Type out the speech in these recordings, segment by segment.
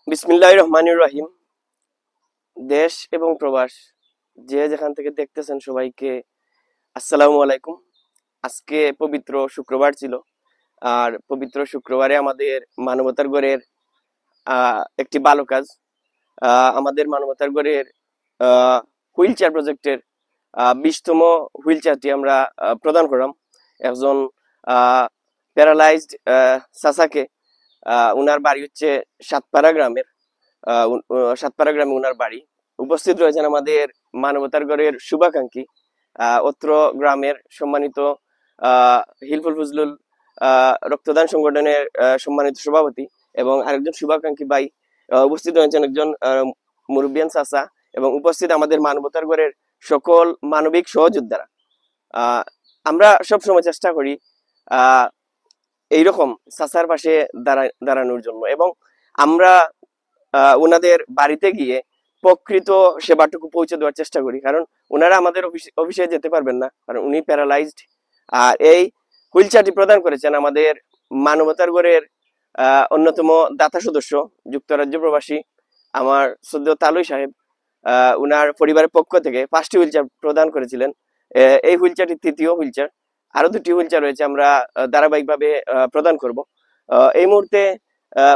বিসমিল্লাহির রহমানির রহিম। দেশ এবং প্রবাস যে যেখান থেকে দেখতেছেন সবাইকে আসসালামু আলাইকুম। আজকে পবিত্র শুক্রবার ছিল, আর পবিত্র শুক্রবারে আমাদের মানবতার গড়ের একটি ভালো কাজ। আমাদের মানবতার গড়ের হুইল চেয়ার প্রজেক্টের 20তম হুইল চেয়ারটি আমরা প্রদান করলাম একজন প্যারালাইজড চাচাকে। উনার বাড়ি হচ্ছে সাতপাড়া গ্রামের, সাতপাড়া গ্রামে উনার বাড়ি। উপস্থিত রয়েছেন আমাদের মানবতার গড়ের শুভাকাঙ্ক্ষী, অত্র গ্রামের সম্মানিত হিলফুল ফজলুল রক্তদান সংগঠনের সম্মানিত সভাপতি এবং আরেকজন শুভাকাঙ্ক্ষী ভাই। উপস্থিত রয়েছেন একজন মুরব্বিয়ান চাচা এবং উপস্থিত আমাদের মানবতার গড়ের সকল মানবিক সহযোদ্ধারা। আমরা সব সময় চেষ্টা করি এইরকম চাচার পাশে দাঁড়ানোর জন্য, এবং আমরা ওনাদের বাড়িতে গিয়ে প্রকৃত সেবাটুকু পৌঁছে দেওয়ার চেষ্টা করি, কারণ ওনারা আমাদের অফিসে যেতে পারবেন না, কারণ উনি প্যারালাইজড। আর এই হুইল চেয়ারটি প্রদান করেছেন আমাদের মানবতার গড়ের অন্যতম দাতা সদস্য, যুক্তরাজ্য প্রবাসী আমার শ্রদ্ধেয় তালুই সাহেব। উনার পরিবারের পক্ষ থেকে 5টি হুইল চেয়ার প্রদান করেছিলেন। এই হুইল চেয়ারটি তৃতীয় হুইল চেয়ার। আরো 2টি হুইল চেয়ার রয়েছে, আমরা ধারাবাহিকভাবে প্রদান করব। এই মুহূর্তে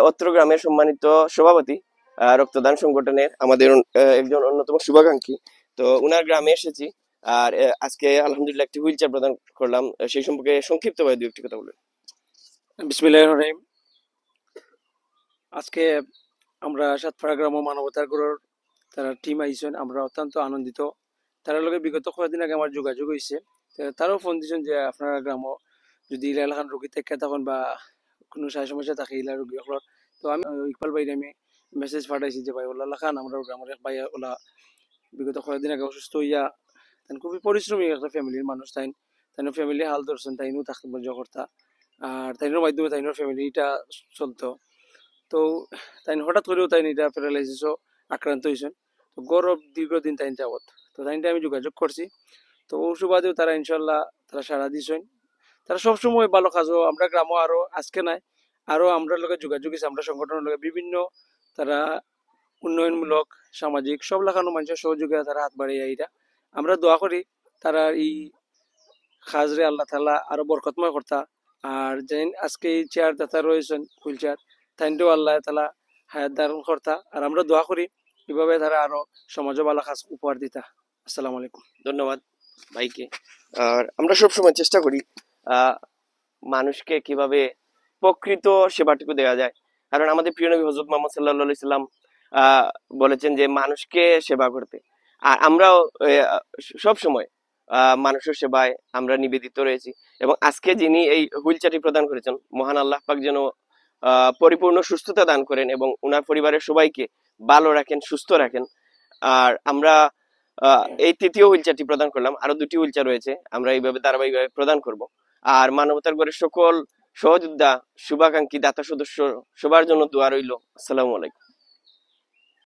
অত্র গ্রামের সম্মানিত সভাপতি রক্তদান সংগঠনের আমাদের একজন অন্যতম শুভাকাঙ্ক্ষী, তো উনার গ্রামে এসেছি। আর আজকে আলহামদুলিল্লাহ একটি হুইল চেয়ার প্রদান করলাম। সেই সম্পর্কে সংক্ষিপ্ত ভাবে 2-1টি কথা বলবেন। বিসমিল্লাহির রহমানির রহিম। আজকে আমরা সাতপাড়া গ্রাম মানবতার গড়ের তারা টিম আইছেন, আমরা অত্যন্ত আনন্দিত। তার লগে বিগত কয়েকদিন আগে আমার যোগাযোগ হয়েছে, তারাও ফোন দিয়েছেন যে আপনারা গ্রাম যদি ইলা এলাকার রোগী থেকে তখন বা কোনো সাহায্য সমস্যা থাকে ইলা রোগী সকলের। তো আমি ইকবাল ভাই আমি মেসেজ পাঠাইছি যে ভাই ওলা লাখান আমরা গ্রামের এক ভাই ওলা বিগত কয়েকদিন আগে অসুস্থ হইয়া খুবই পরিশ্রমী একটা ফ্যামিলির মানুষ। তাই ফ্যামিলি হাল ধরছেন, তাইনও থাকতে মজা করতা, আর তাইনের মাধ্যমে তাইনের ফ্যামিলিটা চলতো। তো তাই হঠাৎ করেও তাই এটা প্যারালাইসিসও আক্রান্ত হয়েছেন। তো গৌরব দীর্ঘদিন তাই যাবত, তো তাইনটা আমি যোগাযোগ করছি। তো ওর সুবাদেও তারা ইনশাল্লাহ তারা সারা দিয়েছেন। তারা সবসময় ভালো কাজও আমরা গ্রামও আরো আজকে নাই, আরো আমরা লোকে যোগাযোগ আছে, আমরা সংগঠনের লোকে বিভিন্ন তারা উন্নয়নমূলক সামাজিক সব লাগানো মানুষের সহযোগিতা তারা হাত বাড়িয়ে এটা আমরা দোয়া করি তারা এই খাজরে আল্লাহ তালা আরো বরকতময় করতা। আর যেন আজকে এই চেয়ার দাতা রয়েছেন হুইল চেয়ার, তাইনটাও আল্লাহ তালা হায়াত দারণ করতা, আর আমরা দোয়া করি এভাবে তারা আরো সমাজে ভালো কাজ উপহার দিতা। আসসালামু আলাইকুম। ধন্যবাদ ভাইকে। আর আমরা সবসময় চেষ্টা করি মানুষকে কিভাবে প্রকৃত সেবাটুকু দেওয়া যায়, কারণ আমাদের প্রিয় নবী হযরত মুহাম্মদ সাল্লাল্লাহু আলাইহি সাল্লাম বলেছেন যে মানুষকে সেবা করতে। আর আমরাও সব সময় মানুষের সেবায় আমরা নিবেদিত রয়েছি, এবং আজকে যিনি এই হুইল চেয়ারটি প্রদান করেছেন, মহান আল্লাহ পাক যেন পরিপূর্ণ সুস্থতা দান করেন এবং ওনার পরিবারের সবাইকে ভালো রাখেন, সুস্থ রাখেন। আর আমরা এই তৃতীয় হুইল চেয়ারটি প্রদান করলাম, আরো 2টি হুইল চেয়ার রয়েছে, আমরা এইভাবে ধারাবাহিকভাবে প্রদান করব। আর মানবতার গড়ের সকল সহযোদ্ধা, শুভাকাঙ্ক্ষী, দাতা সদস্য সবার জন্য দোয়া রইল। আসসালামু আলাইকুম।